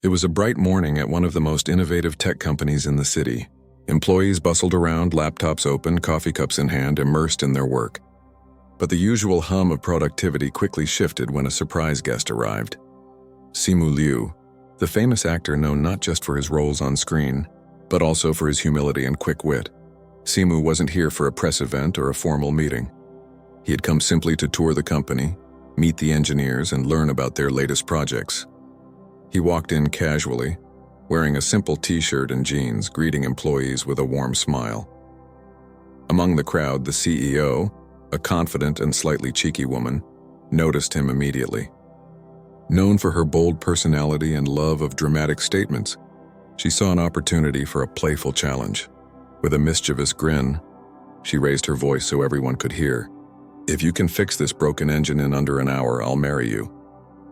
It was a bright morning at one of the most innovative tech companies in the city. Employees bustled around, laptops open, coffee cups in hand, immersed in their work. But the usual hum of productivity quickly shifted when a surprise guest arrived. Simu Liu, the famous actor known not just for his roles on screen, but also for his humility and quick wit. Simu wasn't here for a press event or a formal meeting. He had come simply to tour the company, meet the engineers, and learn about their latest projects. He walked in casually, wearing a simple t-shirt and jeans, greeting employees with a warm smile. Among the crowd, the CEO, a confident and slightly cheeky woman, noticed him immediately. Known for her bold personality and love of dramatic statements, she saw an opportunity for a playful challenge. With a mischievous grin, she raised her voice so everyone could hear. "If you can fix this broken engine in under an hour, I'll marry you."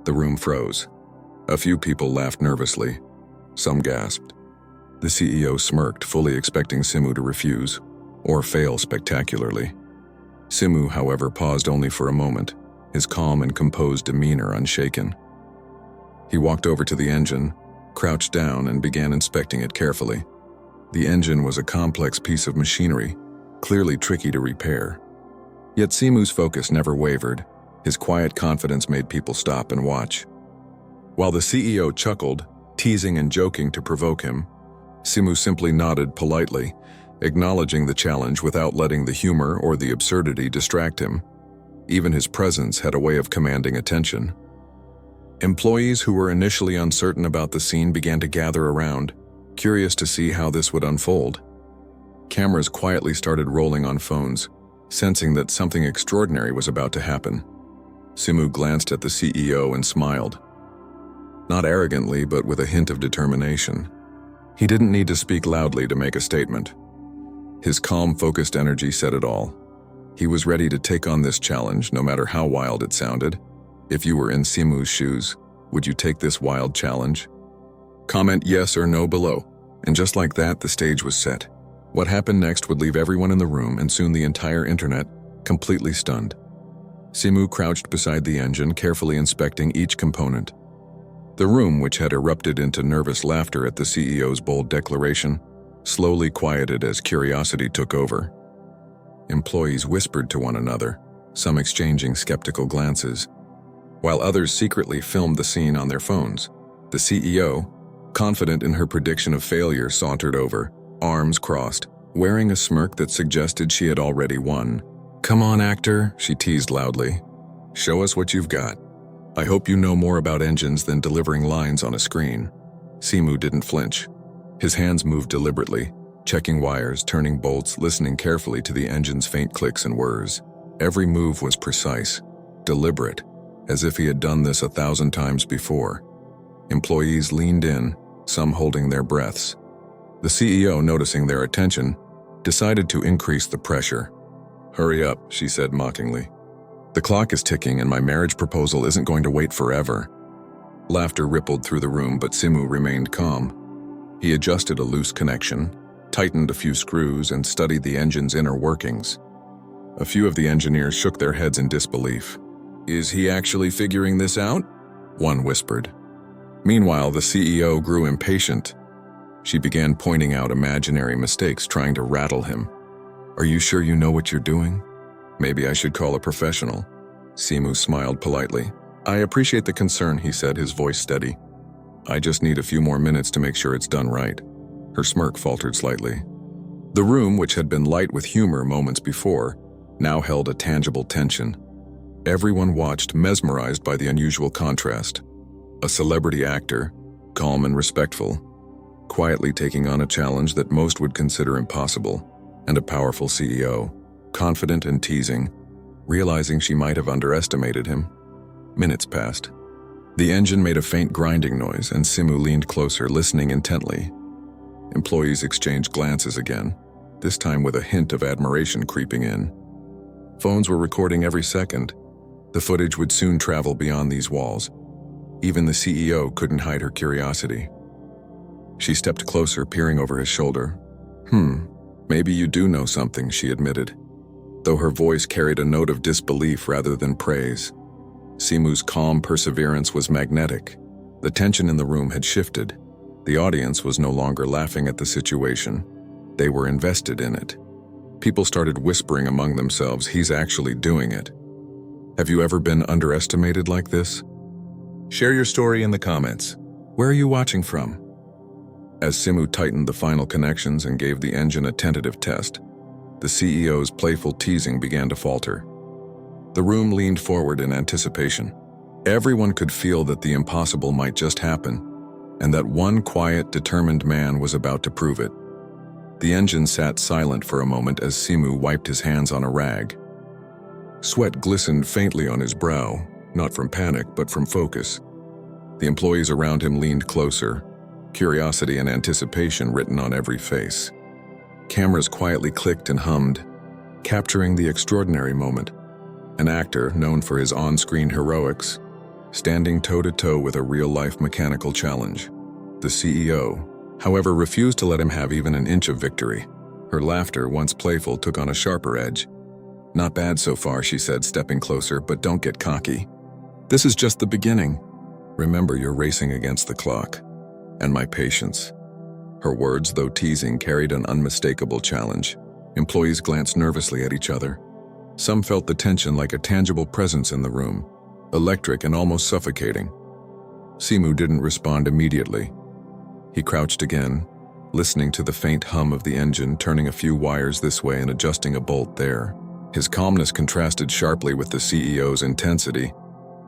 The room froze. A few people laughed nervously. Some gasped. The CEO smirked, fully expecting Simu to refuse, or fail spectacularly. Simu, however, paused only for a moment, his calm and composed demeanor unshaken. He walked over to the engine, crouched down, and began inspecting it carefully. The engine was a complex piece of machinery, clearly tricky to repair. Yet Simu's focus never wavered. His quiet confidence made people stop and watch. While the CEO chuckled, teasing and joking to provoke him, Simu simply nodded politely, acknowledging the challenge without letting the humor or the absurdity distract him. Even his presence had a way of commanding attention. Employees who were initially uncertain about the scene began to gather around, curious to see how this would unfold. Cameras quietly started rolling on phones, sensing that something extraordinary was about to happen. Simu glanced at the CEO and smiled. Not arrogantly, but with a hint of determination. He didn't need to speak loudly to make a statement. His calm, focused energy said it all. He was ready to take on this challenge, no matter how wild it sounded. If you were in Simu's shoes, would you take this wild challenge? Comment yes or no below. And just like that, the stage was set. What happened next would leave everyone in the room, and soon the entire internet, completely stunned. Simu crouched beside the engine, carefully inspecting each component. The room, which had erupted into nervous laughter at the CEO's bold declaration, slowly quieted as curiosity took over. Employees whispered to one another, some exchanging skeptical glances, while others secretly filmed the scene on their phones. The CEO, confident in her prediction of failure, sauntered over, arms crossed, wearing a smirk that suggested she had already won. "Come on, actor," she teased loudly. "Show us what you've got. I hope you know more about engines than delivering lines on a screen." Simu didn't flinch. His hands moved deliberately, checking wires, turning bolts, listening carefully to the engine's faint clicks and whirs. Every move was precise, deliberate, as if he had done this 1,000 times before. Employees leaned in, some holding their breaths. The CEO, noticing their attention, decided to increase the pressure. "Hurry up," she said mockingly. "The clock is ticking and my marriage proposal isn't going to wait forever." Laughter rippled through the room, but Simu remained calm. He adjusted a loose connection, tightened a few screws, and studied the engine's inner workings. A few of the engineers shook their heads in disbelief. "Is he actually figuring this out?" one whispered. Meanwhile, the CEO grew impatient. She began pointing out imaginary mistakes, trying to rattle him. "Are you sure you know what you're doing? Maybe I should call a professional." Simu smiled politely. "I appreciate the concern," he said, his voice steady. "I just need a few more minutes to make sure it's done right." Her smirk faltered slightly. The room, which had been light with humor moments before, now held a tangible tension. Everyone watched, mesmerized by the unusual contrast. A celebrity actor, calm and respectful, quietly taking on a challenge that most would consider impossible, and a powerful CEO, confident and teasing, realizing she might have underestimated him. Minutes passed. The engine made a faint grinding noise, and Simu leaned closer, listening intently. Employees exchanged glances again, this time with a hint of admiration creeping in. Phones were recording every second. The footage would soon travel beyond these walls. Even the CEO couldn't hide her curiosity. She stepped closer, peering over his shoulder. Maybe you do know something," she admitted, though her voice carried a note of disbelief rather than praise. Simu's calm perseverance was magnetic. The tension in the room had shifted. The audience was no longer laughing at the situation. They were invested in it. People started whispering among themselves, "He's actually doing it." Have you ever been underestimated like this? Share your story in the comments. Where are you watching from? As Simu tightened the final connections and gave the engine a tentative test, the CEO's playful teasing began to falter. The room leaned forward in anticipation. Everyone could feel that the impossible might just happen, and that one quiet, determined man was about to prove it. The engine sat silent for a moment as Simu wiped his hands on a rag. Sweat glistened faintly on his brow, not from panic but from focus. The employees around him leaned closer, curiosity and anticipation written on every face. Cameras quietly clicked and hummed, capturing the extraordinary moment. An actor known for his on-screen heroics, standing toe-to-toe with a real-life mechanical challenge. The CEO, however, refused to let him have even an inch of victory. Her laughter, once playful, took on a sharper edge. "Not bad so far," she said, stepping closer, "but don't get cocky. This is just the beginning. Remember, you're racing against the clock. And my patience." Her words, though teasing, carried an unmistakable challenge. Employees glanced nervously at each other. Some felt the tension like a tangible presence in the room, electric and almost suffocating. Simu didn't respond immediately. He crouched again, listening to the faint hum of the engine, turning a few wires this way and adjusting a bolt there. His calmness contrasted sharply with the CEO's intensity,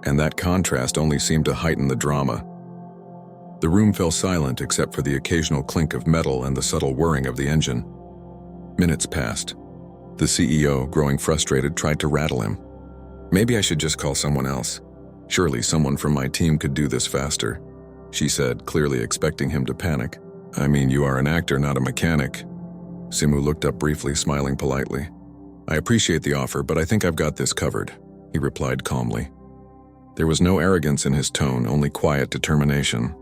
and that contrast only seemed to heighten the drama. The room fell silent except for the occasional clink of metal and the subtle whirring of the engine. Minutes passed. The CEO, growing frustrated, tried to rattle him. "Maybe I should just call someone else. Surely someone from my team could do this faster," she said, clearly expecting him to panic. "I mean, you are an actor, not a mechanic." Simu looked up briefly, smiling politely. "I appreciate the offer, but I think I've got this covered," he replied calmly. There was no arrogance in his tone, only quiet determination.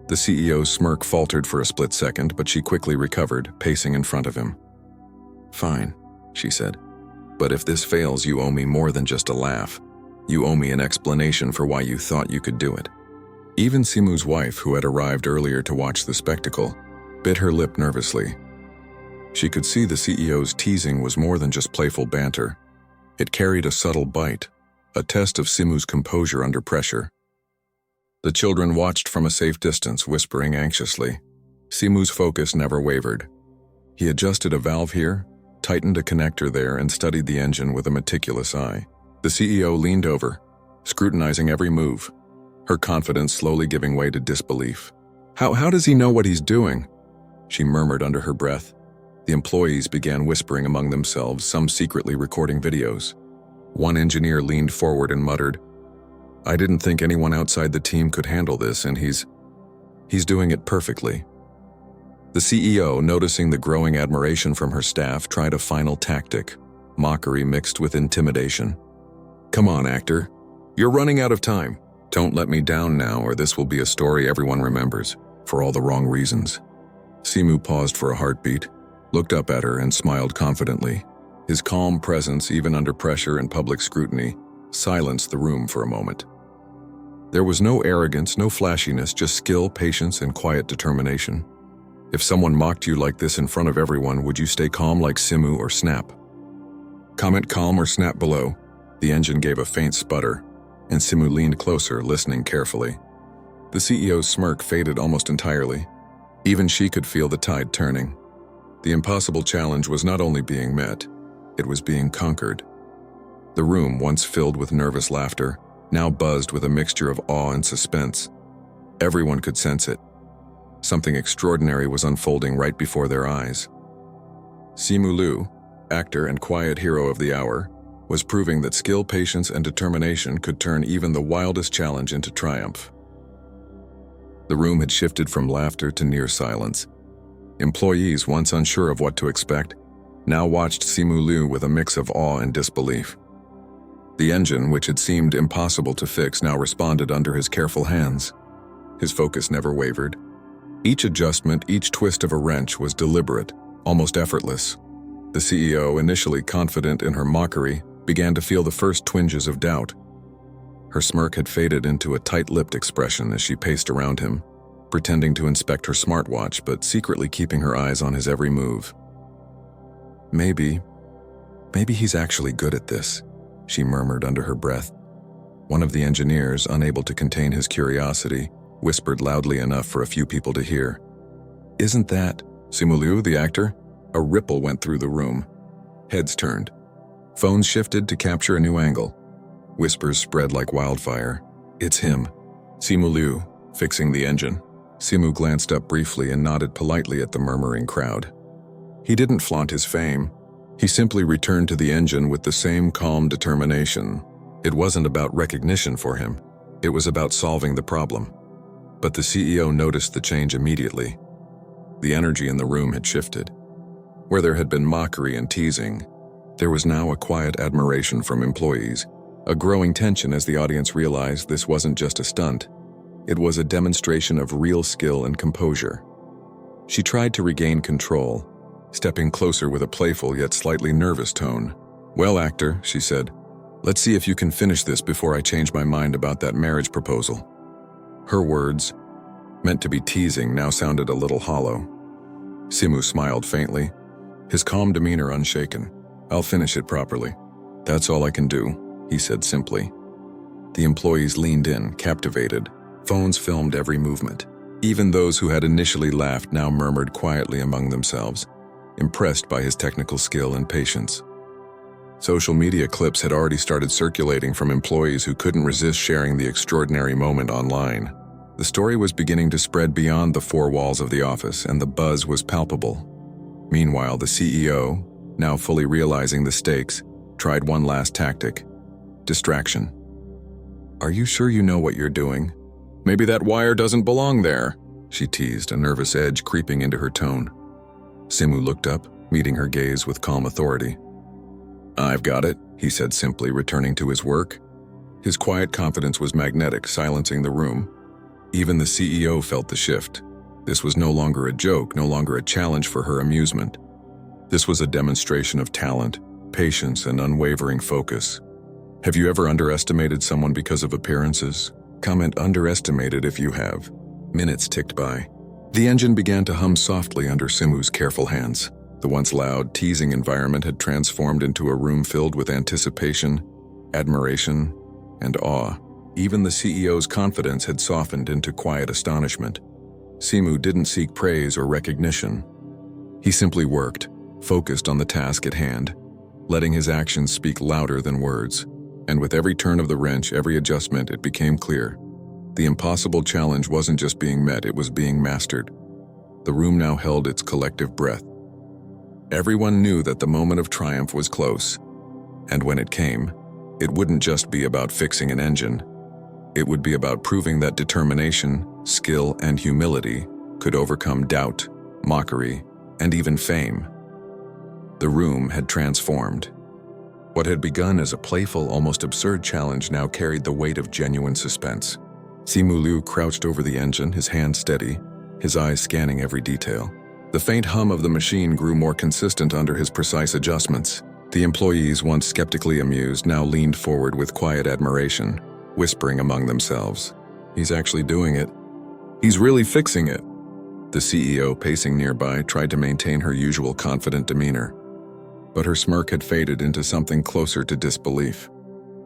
The CEO's smirk faltered for a split second, but she quickly recovered, pacing in front of him. "Fine," she said. "But if this fails, you owe me more than just a laugh. You owe me an explanation for why you thought you could do it." Even Simu's wife, who had arrived earlier to watch the spectacle, bit her lip nervously. She could see the CEO's teasing was more than just playful banter. It carried a subtle bite, a test of Simu's composure under pressure. The children watched from a safe distance, whispering anxiously. Simu's focus never wavered. He adjusted a valve here, tightened a connector there, and studied the engine with a meticulous eye. The CEO leaned over, scrutinizing every move, her confidence slowly giving way to disbelief. How does he know what he's doing?" she murmured under her breath. The employees began whispering among themselves, some secretly recording videos. One engineer leaned forward and muttered, "I didn't think anyone outside the team could handle this, and he's doing it perfectly." The CEO, noticing the growing admiration from her staff, tried a final tactic, mockery mixed with intimidation. "Come on, actor. You're running out of time. Don't let me down now, or this will be a story everyone remembers, for all the wrong reasons." Simu paused for a heartbeat, looked up at her, and smiled confidently. His calm presence, even under pressure and public scrutiny, silenced the room for a moment. There was no arrogance, no flashiness, just skill, patience, and quiet determination. If someone mocked you like this in front of everyone, would you stay calm like Simu or snap? Comment calm or snap below. The engine gave a faint sputter, and Simu leaned closer, listening carefully. The CEO's smirk faded almost entirely. Even she could feel the tide turning. The impossible challenge was not only being met, it was being conquered. The room, once filled with nervous laughter, now buzzed with a mixture of awe and suspense. Everyone could sense it. Something extraordinary was unfolding right before their eyes. Simu Liu, actor and quiet hero of the hour, was proving that skill, patience, and determination could turn even the wildest challenge into triumph. The room had shifted from laughter to near silence. Employees, once unsure of what to expect, now watched Simu Liu with a mix of awe and disbelief. The engine, which had seemed impossible to fix, now responded under his careful hands. His focus never wavered. Each adjustment, each twist of a wrench was deliberate, almost effortless. The CEO, initially confident in her mockery, began to feel the first twinges of doubt. Her smirk had faded into a tight-lipped expression as she paced around him, pretending to inspect her smartwatch but secretly keeping her eyes on his every move. Maybe he's actually good at this, she murmured under her breath. One of the engineers, unable to contain his curiosity, whispered loudly enough for a few people to hear. "Isn't that Simu Liu, the actor?" A ripple went through the room. Heads turned. Phones shifted to capture a new angle. Whispers spread like wildfire. "It's him. Simu Liu, fixing the engine." Simu glanced up briefly and nodded politely at the murmuring crowd. He didn't flaunt his fame. He simply returned to the engine with the same calm determination. It wasn't about recognition for him. It was about solving the problem. But the CEO noticed the change immediately. The energy in the room had shifted. Where there had been mockery and teasing, there was now a quiet admiration from employees, a growing tension as the audience realized this wasn't just a stunt. It was a demonstration of real skill and composure. She tried to regain control, stepping closer with a playful yet slightly nervous tone. "Well, actor," she said, "let's see if you can finish this before I change my mind about that marriage proposal." Her words, meant to be teasing, now sounded a little hollow. Simu smiled faintly, his calm demeanor unshaken. "I'll finish it properly. That's all I can do," he said simply. The employees leaned in, captivated. Phones filmed every movement. Even those who had initially laughed now murmured quietly among themselves, impressed by his technical skill and patience. Social media clips had already started circulating from employees who couldn't resist sharing the extraordinary moment online. The story was beginning to spread beyond the four walls of the office, and the buzz was palpable. Meanwhile, the CEO, now fully realizing the stakes, tried one last tactic: distraction. "Are you sure you know what you're doing? Maybe that wire doesn't belong there," she teased, a nervous edge creeping into her tone. Simu looked up, meeting her gaze with calm authority. "I've got it," he said simply, returning to his work. His quiet confidence was magnetic, silencing the room. Even the CEO felt the shift. This was no longer a joke, no longer a challenge for her amusement. This was a demonstration of talent, patience, and unwavering focus. Have you ever underestimated someone because of appearances? Comment underestimated if you have. Minutes ticked by. The engine began to hum softly under Simu's careful hands. The once loud, teasing environment had transformed into a room filled with anticipation, admiration, and awe. Even the CEO's confidence had softened into quiet astonishment. Simu didn't seek praise or recognition. He simply worked, focused on the task at hand, letting his actions speak louder than words. And with every turn of the wrench, every adjustment, it became clear. The impossible challenge wasn't just being met, it was being mastered. The room now held its collective breath. Everyone knew that the moment of triumph was close. And when it came, it wouldn't just be about fixing an engine. It would be about proving that determination, skill, and humility could overcome doubt, mockery, and even fame. The room had transformed. What had begun as a playful, almost absurd challenge now carried the weight of genuine suspense. Simu Liu crouched over the engine, his hand steady, his eyes scanning every detail. The faint hum of the machine grew more consistent under his precise adjustments. The employees, once skeptically amused, now leaned forward with quiet admiration, whispering among themselves, "He's actually doing it. He's really fixing it." The CEO, pacing nearby, tried to maintain her usual confident demeanor. But her smirk had faded into something closer to disbelief.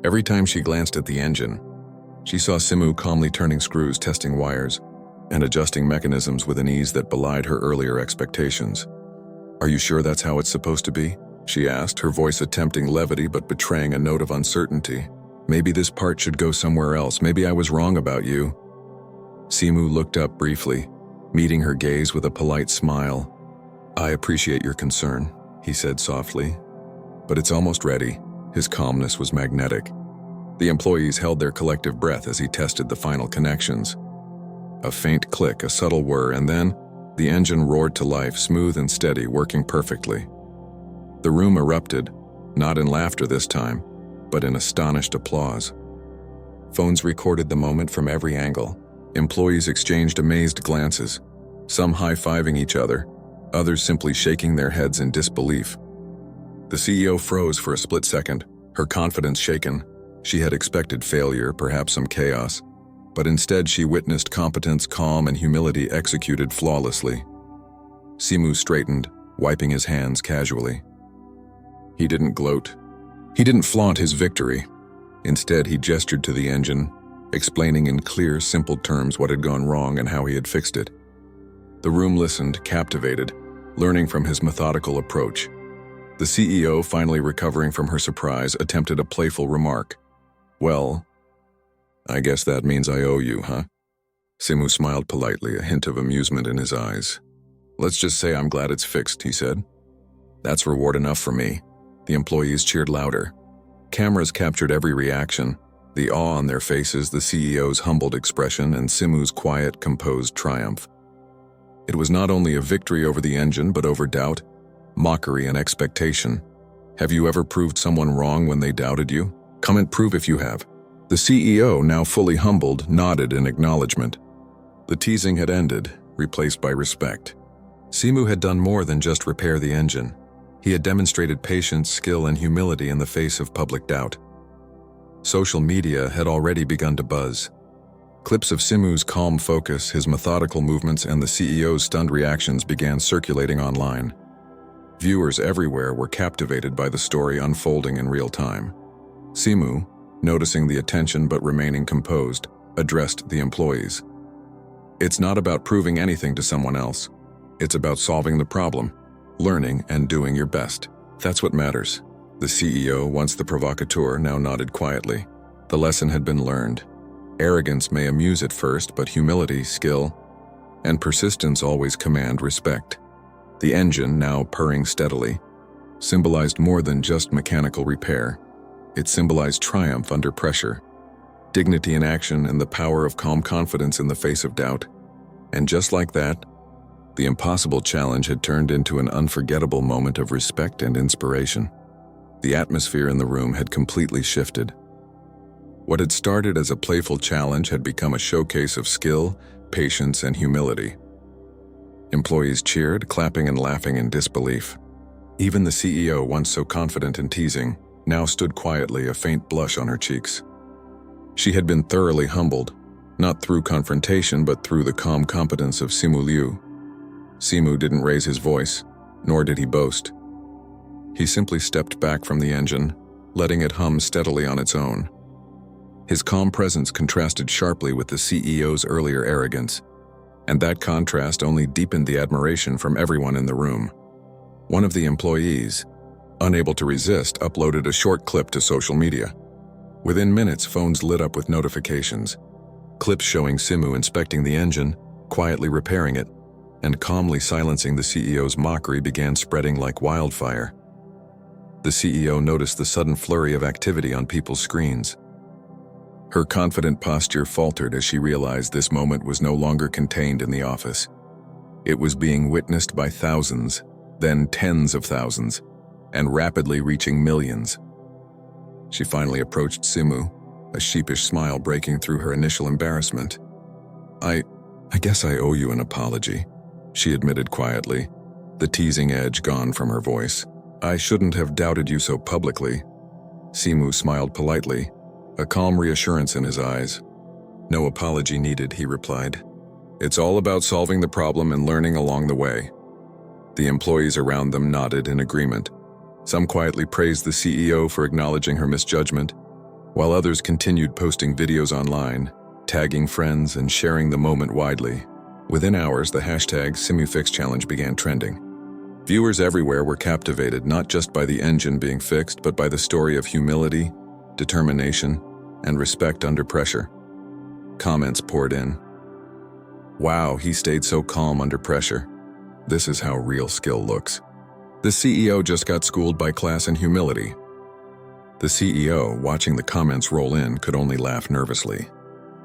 Every time she glanced at the engine, she saw Simu calmly turning screws, testing wires, and adjusting mechanisms with an ease that belied her earlier expectations. "Are you sure that's how it's supposed to be?" she asked, her voice attempting levity but betraying a note of uncertainty. "Maybe this part should go somewhere else. Maybe I was wrong about you." Simu looked up briefly, meeting her gaze with a polite smile. "I appreciate your concern," he said softly, "but it's almost ready." His calmness was magnetic. The employees held their collective breath as he tested the final connections. A faint click, a subtle whir, and then the engine roared to life, smooth and steady, working perfectly. The room erupted, not in laughter this time, but in astonished applause. Phones recorded the moment from every angle. Employees exchanged amazed glances, some high-fiving each other, others simply shaking their heads in disbelief. The CEO froze for a split second, her confidence shaken. She had expected failure, perhaps some chaos, but instead she witnessed competence, calm, and humility executed flawlessly. Simu straightened, wiping his hands casually. He didn't gloat. He didn't flaunt his victory. Instead, he gestured to the engine, explaining in clear, simple terms what had gone wrong and how he had fixed it. The room listened, captivated, learning from his methodical approach. The CEO, finally recovering from her surprise, attempted a playful remark. "Well, I guess that means I owe you, huh?" Simu smiled politely, a hint of amusement in his eyes. "Let's just say I'm glad it's fixed," he said. "That's reward enough for me." The employees cheered louder. Cameras captured every reaction, the awe on their faces, the CEO's humbled expression, and Simu's quiet, composed triumph. It was not only a victory over the engine, but over doubt, mockery, and expectation. Have you ever proved someone wrong when they doubted you? Comment prove if you have. The CEO, now fully humbled, nodded in acknowledgement. The teasing had ended, replaced by respect. Simu had done more than just repair the engine. He had demonstrated patience, skill, and humility in the face of public doubt. Social media had already begun to buzz. Clips of Simu's calm focus, his methodical movements, and the CEO's stunned reactions began circulating online. Viewers everywhere were captivated by the story unfolding in real time. Simu, noticing the attention but remaining composed, addressed the employees. "It's not about proving anything to someone else. It's about solving the problem, learning, and doing your best. That's what matters." The CEO, once the provocateur, now nodded quietly. The lesson had been learned. Arrogance may amuse at first, but humility, skill, and persistence always command respect. The engine, now purring steadily, symbolized more than just mechanical repair. It symbolized triumph under pressure, dignity in action, and the power of calm confidence in the face of doubt. And just like that, the impossible challenge had turned into an unforgettable moment of respect and inspiration. The atmosphere in the room had completely shifted. What had started as a playful challenge had become a showcase of skill, patience, and humility. Employees cheered, clapping and laughing in disbelief. Even the CEO, once so confident and teasing, now stood quietly, a faint blush on her cheeks. She had been thoroughly humbled, not through confrontation but through the calm competence of Simu Liu. Simu didn't raise his voice, nor did he boast. He simply stepped back from the engine, letting it hum steadily on its own. His calm presence contrasted sharply with the CEO's earlier arrogance, and that contrast only deepened the admiration from everyone in the room. One of the employees, unable to resist, uploaded a short clip to social media. Within minutes, phones lit up with notifications. Clips showing Simu inspecting the engine, quietly repairing it, and calmly silencing the CEO's mockery began spreading like wildfire. The CEO noticed the sudden flurry of activity on people's screens. Her confident posture faltered as she realized this moment was no longer contained in the office. It was being witnessed by thousands, then tens of thousands, and rapidly reaching millions. She finally approached Simu, a sheepish smile breaking through her initial embarrassment. I guess I owe you an apology," she admitted quietly, the teasing edge gone from her voice. "I shouldn't have doubted you so publicly." Simu smiled politely, a calm reassurance in his eyes. "No apology needed," he replied. "It's all about solving the problem and learning along the way." The employees around them nodded in agreement. Some quietly praised the CEO for acknowledging her misjudgment, while others continued posting videos online, tagging friends, and sharing the moment widely. Within hours, the hashtag #SimuFixChallenge began trending. Viewers everywhere were captivated not just by the engine being fixed, but by the story of humility, determination, and respect under pressure. Comments poured in. "Wow, he stayed so calm under pressure. This is how real skill looks. The CEO just got schooled by class and humility." The CEO, watching the comments roll in, could only laugh nervously.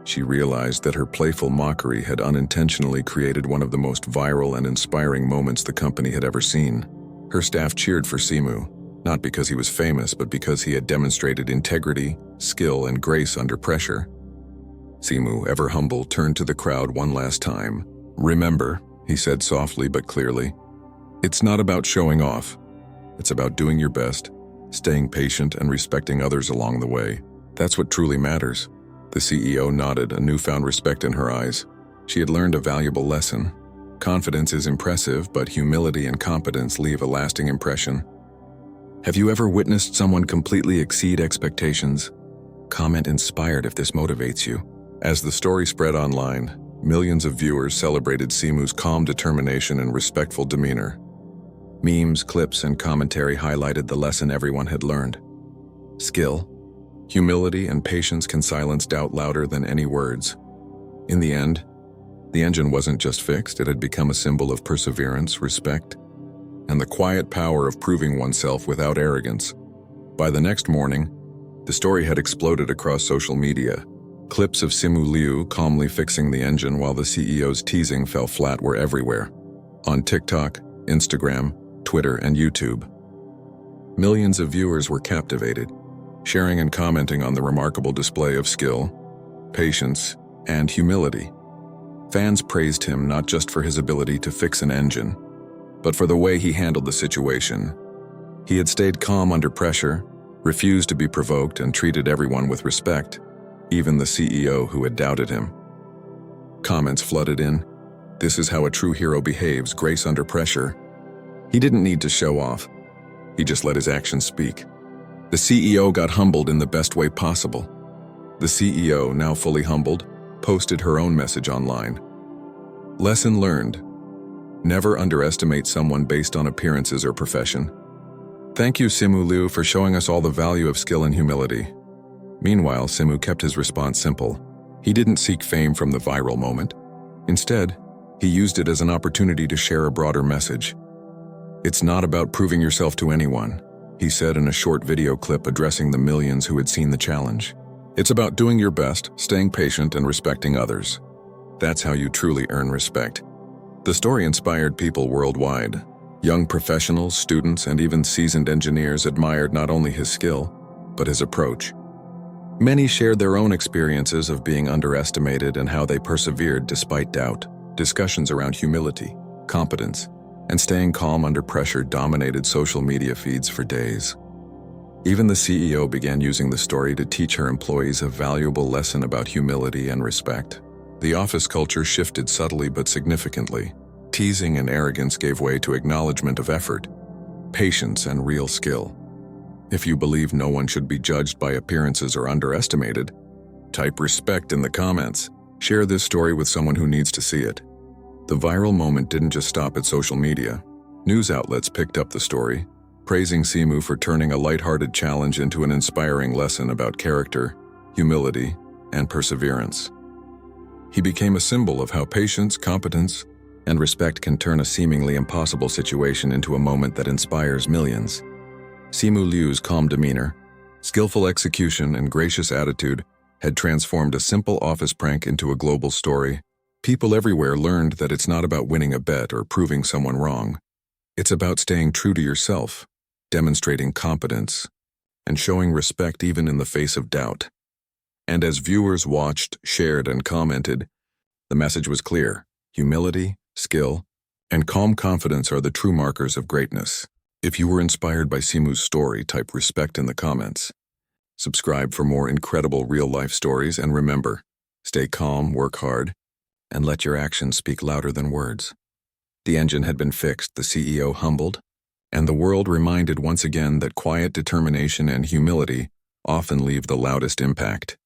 She realized that her playful mockery had unintentionally created one of the most viral and inspiring moments the company had ever seen. Her staff cheered for Simu, not because he was famous, but because he had demonstrated integrity, skill, and grace under pressure. Simu, ever humble, turned to the crowd one last time. "Remember," he said softly but clearly, "it's not about showing off. It's about doing your best, staying patient, and respecting others along the way. That's what truly matters. The CEO nodded, a newfound respect in her eyes. She had learned a valuable lesson. Confidence is impressive, but humility and competence leave a lasting impression. Have you ever witnessed someone completely exceed expectations? Comment inspired if this motivates you. As the story spread online, millions of viewers celebrated Simu's calm determination and respectful demeanor. Memes, clips, and commentary highlighted the lesson everyone had learned. Skill, humility, and patience can silence doubt louder than any words. In the end, the engine wasn't just fixed, it had become a symbol of perseverance, respect, and the quiet power of proving oneself without arrogance. By the next morning, the story had exploded across social media. Clips of Simu Liu calmly fixing the engine while the CEO's teasing fell flat were everywhere. On TikTok, Instagram, Twitter, and YouTube. Millions of viewers were captivated, sharing and commenting on the remarkable display of skill, patience, and humility. Fans praised him not just for his ability to fix an engine, but for the way he handled the situation. He had stayed calm under pressure, refused to be provoked, and treated everyone with respect, even the CEO who had doubted him. Comments flooded in. This is how a true hero behaves, grace under pressure. He didn't need to show off. He just let his actions speak. The CEO got humbled in the best way possible. The CEO, now fully humbled, posted her own message online. Lesson learned. Never underestimate someone based on appearances or profession. Thank you, Simu Liu, for showing us all the value of skill and humility. Meanwhile, Simu kept his response simple. He didn't seek fame from the viral moment. Instead, he used it as an opportunity to share a broader message. It's not about proving yourself to anyone, he said in a short video clip addressing the millions who had seen the challenge. It's about doing your best, staying patient, and respecting others. That's how you truly earn respect. The story inspired people worldwide. Young professionals, students, and even seasoned engineers admired not only his skill, but his approach. Many shared their own experiences of being underestimated and how they persevered despite doubt. Discussions around humility, competence, and staying calm under pressure dominated social media feeds for days. Even the CEO began using the story to teach her employees a valuable lesson about humility and respect. The office culture shifted subtly but significantly. Teasing and arrogance gave way to acknowledgement of effort, patience, and real skill. If you believe no one should be judged by appearances or underestimated, type respect in the comments. Share this story with someone who needs to see it. The viral moment didn't just stop at social media. News outlets picked up the story, praising Simu for turning a lighthearted challenge into an inspiring lesson about character, humility, and perseverance. He became a symbol of how patience, competence, and respect can turn a seemingly impossible situation into a moment that inspires millions. Simu Liu's calm demeanor, skillful execution, and gracious attitude had transformed a simple office prank into a global story. People everywhere learned that it's not about winning a bet or proving someone wrong. It's about staying true to yourself, demonstrating competence, and showing respect even in the face of doubt. And as viewers watched, shared, and commented, the message was clear. Humility, skill, and calm confidence are the true markers of greatness. If you were inspired by Simu's story, type respect in the comments. Subscribe for more incredible real-life stories, and remember, stay calm, work hard, and let your actions speak louder than words. The engine had been fixed, the CEO humbled, and the world reminded once again that quiet determination and humility often leave the loudest impact.